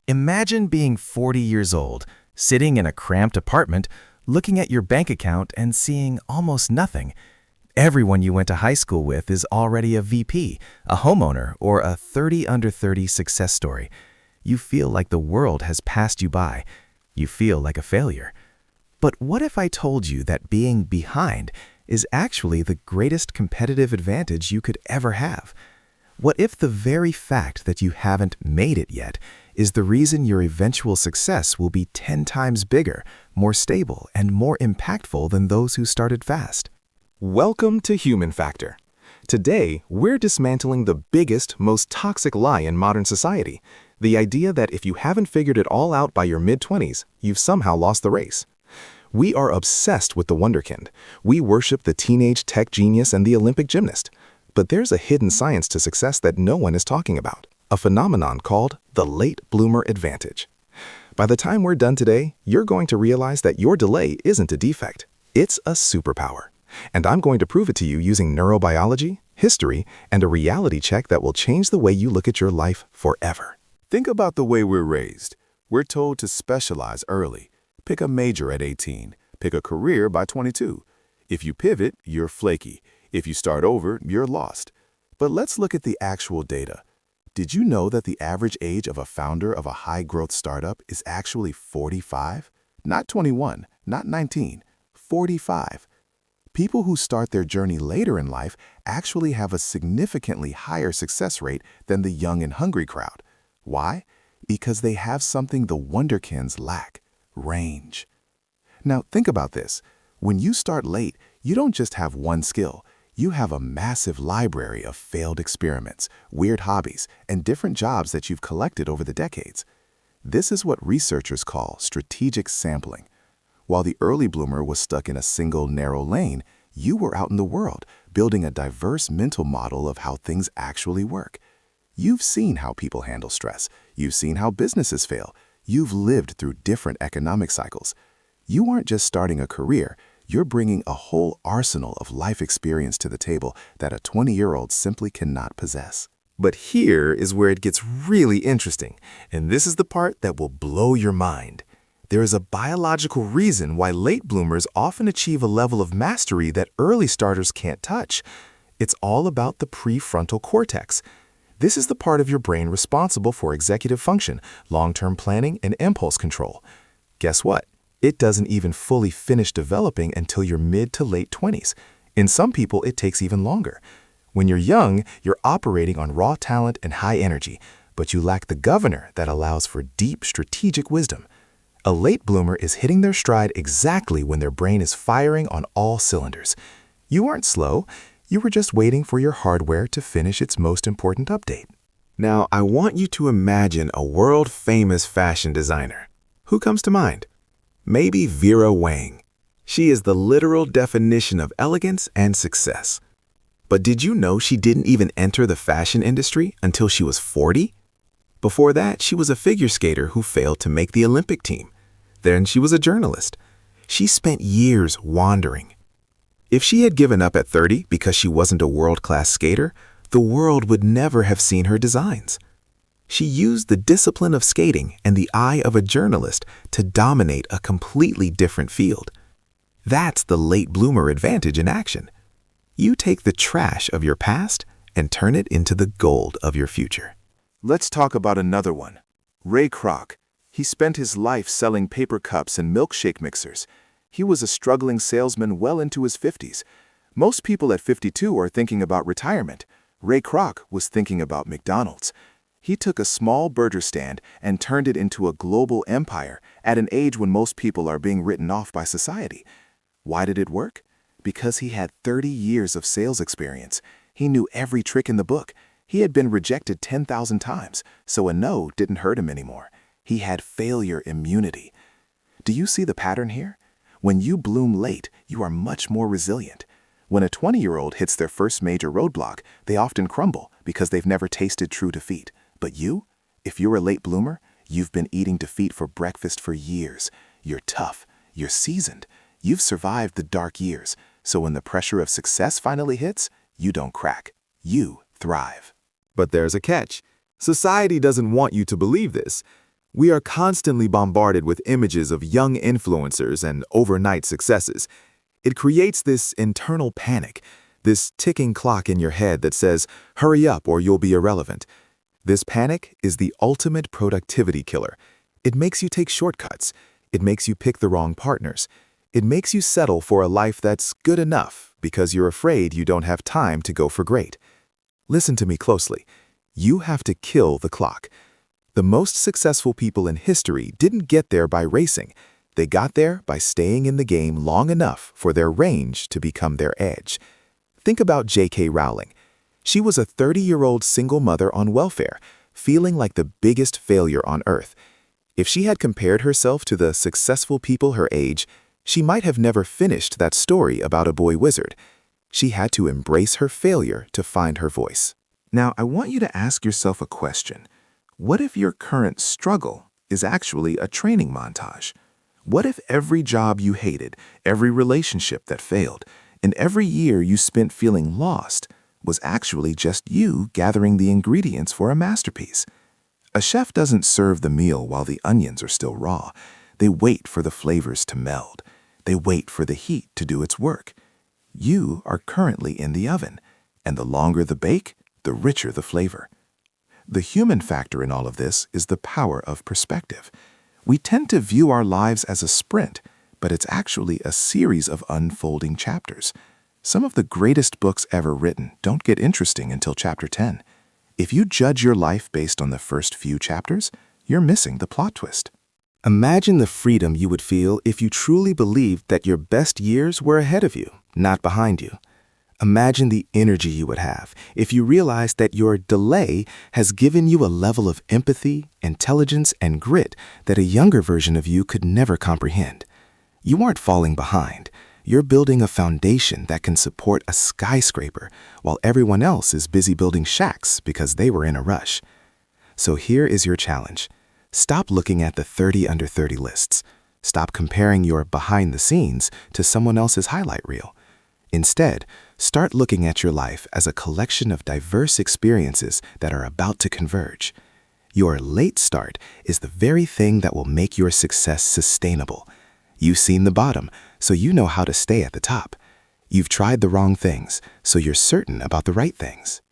Imagine being 40 years old, sitting in a cramped apartment, looking at your bank account and seeing almost nothing. Everyone you went to high school with is already a VP, a homeowner, or a 30 under 30 success story. You feel like the world has passed you by. You feel like a failure. But what if I told you that being behind is actually the greatest competitive advantage you could ever have? What if the very fact that you haven't made it yet is the reason your eventual success will be 10 times bigger, more stable, and more impactful than those who started fast? Welcome to Human Factor. Today, we're dismantling the biggest, most toxic lie in modern society, the idea that if you haven't figured it all out by your mid-20s, you've somehow lost the race. We are obsessed with the wunderkind. We worship the teenage tech genius and the Olympic gymnast. But there's a hidden science to success that no one is talking about, a phenomenon called the late bloomer advantage. By the time we're done today, you're going to realize that your delay isn't a defect, it's a superpower. And I'm going to prove it to you using neurobiology, history, and a reality check that will change the way you look at your life forever. Think about the way we're raised. We're told to specialize early. Pick a major at 18. Pick a career by 22. If you pivot, you're flaky. If you start over, you're lost. But let's look at the actual data. Did you know that the average age of a founder of a high-growth startup is actually 45? Not 21, not 19, 45. People who start their journey later in life actually have a significantly higher success rate than the young and hungry crowd. Why? Because they have something the wunderkinds lack: range. Now think about this. When you start late, you don't just have one skill. You have a massive library of failed experiments, weird hobbies, and different jobs that you've collected over the decades. This is what researchers call strategic sampling. While the early bloomer was stuck in a single narrow lane, you were out in the world, building a diverse mental model of how things actually work. You've seen how people handle stress. You've seen how businesses fail. You've lived through different economic cycles. You aren't just starting a career, you're bringing a whole arsenal of life experience to the table that a 20-year-old simply cannot possess. But here is where it gets really interesting, and this is the part that will blow your mind. There is a biological reason why late bloomers often achieve a level of mastery that early starters can't touch. It's all about the prefrontal cortex. This is the part of your brain responsible for executive function, long-term planning, and impulse control. Guess what? It doesn't even fully finish developing until your mid to late 20s. In some people, it takes even longer. When you're young, you're operating on raw talent and high energy, but you lack the governor that allows for deep strategic wisdom. A late bloomer is hitting their stride exactly when their brain is firing on all cylinders. You aren't slow, you were just waiting for your hardware to finish its most important update. Now, I want you to imagine a world-famous fashion designer. Who comes to mind? Maybe Vera Wang. She is the literal definition of elegance and success. But did you know she didn't even enter the fashion industry until she was 40? Before that, she was a figure skater who failed to make the Olympic team. Then she was a journalist. She spent years wandering. If she had given up at 30 because she wasn't a world-class skater, the world would never have seen her designs. She used the discipline of skating and the eye of a journalist to dominate a completely different field. That's the late bloomer advantage in action. You take the trash of your past and turn it into the gold of your future. Let's talk about another one. Ray Kroc. He spent his life selling paper cups and milkshake mixers. He was a struggling salesman well into his 50s. Most people at 52 are thinking about retirement. Ray Kroc was thinking about McDonald's. He took a small burger stand and turned it into a global empire at an age when most people are being written off by society. Why did it work? Because he had 30 years of sales experience. He knew every trick in the book. He had been rejected 10,000 times, so a no didn't hurt him anymore. He had failure immunity. Do you see the pattern here? When you bloom late, you are much more resilient. When a 20-year-old hits their first major roadblock, they often crumble because they've never tasted true defeat. But you, if you're a late bloomer, you've been eating defeat for breakfast for years. You're tough. You're seasoned. You've survived the dark years. So when the pressure of success finally hits, you don't crack. You thrive. But there's a catch. Society doesn't want you to believe this. We are constantly bombarded with images of young influencers and overnight successes. It creates this internal panic, this ticking clock in your head that says, hurry up or you'll be irrelevant. This panic is the ultimate productivity killer. It makes you take shortcuts. It makes you pick the wrong partners. It makes you settle for a life that's good enough because you're afraid you don't have time to go for great. Listen to me closely. You have to kill the clock. The most successful people in history didn't get there by racing. They got there by staying in the game long enough for their range to become their edge. Think about J.K. Rowling. She was a 30-year-old single mother on welfare, feeling like the biggest failure on earth. If she had compared herself to the successful people her age, she might have never finished that story about a boy wizard. She had to embrace her failure to find her voice. Now, I want you to ask yourself a question. What if your current struggle is actually a training montage? What if every job you hated, every relationship that failed, and every year you spent feeling lost was actually just you gathering the ingredients for a masterpiece? A chef doesn't serve the meal while the onions are still raw. They wait for the flavors to meld. They wait for the heat to do its work. You are currently in the oven, and the longer the bake, the richer the flavor. The human factor in all of this is the power of perspective. We tend to view our lives as a sprint, but it's actually a series of unfolding chapters. Some of the greatest books ever written don't get interesting until chapter 10. If you judge your life based on the first few chapters, you're missing the plot twist. Imagine the freedom you would feel if you truly believed that your best years were ahead of you, not behind you. Imagine the energy you would have if you realized that your delay has given you a level of empathy, intelligence, and grit that a younger version of you could never comprehend. You aren't falling behind. You're building a foundation that can support a skyscraper while everyone else is busy building shacks because they were in a rush. So here is your challenge. Stop looking at the 30 under 30 lists. Stop comparing your behind the scenes to someone else's highlight reel. Instead, start looking at your life as a collection of diverse experiences that are about to converge. Your late start is the very thing that will make your success sustainable. You've seen the bottom, so you know how to stay at the top. You've tried the wrong things, so you're certain about the right things.